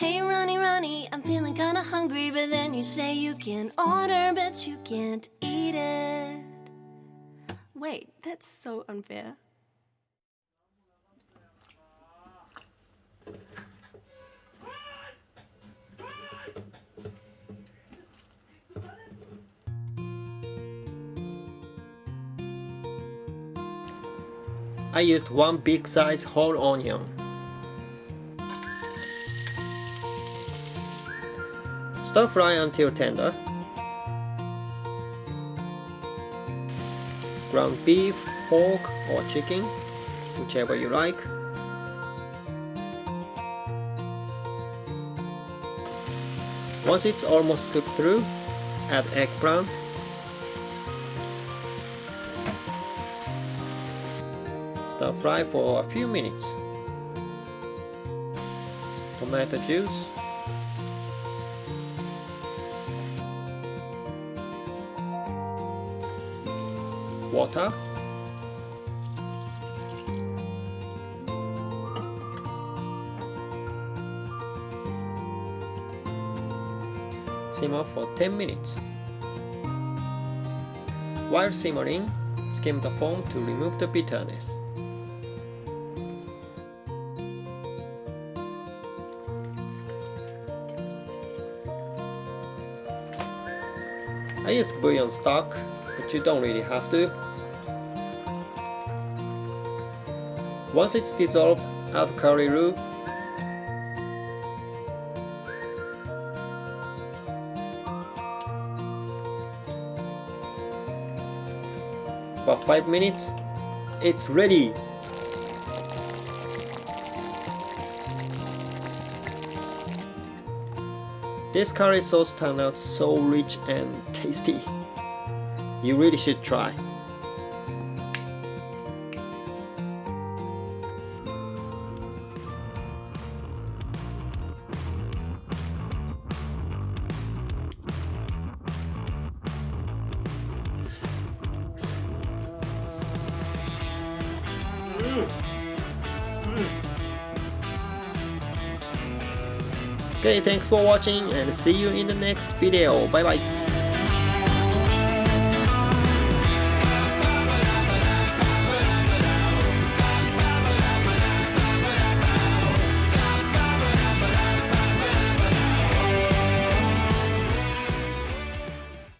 Hey Ronnie, Ronnie, I'm feeling kinda hungry, but then you say you can order, but you can't eat it. Wait, that's so unfair. I used one big size whole onion. Stir fry until tender. Ground beef, pork or chicken, whichever you like. Once it's almost cooked through, add eggplant. Stir fry for a few minutes. Tomato juice. Water. Simmer for 10 minutes. While simmering, skim the foam to remove the bitterness. I use bouillon stock, but you don't really have to. Once it's dissolved, add curry roux. About 5 minutes, it's ready! This curry sauce turned out so rich and tasty. You really should try. Okay, thanks for watching and see you in the next video. Bye bye.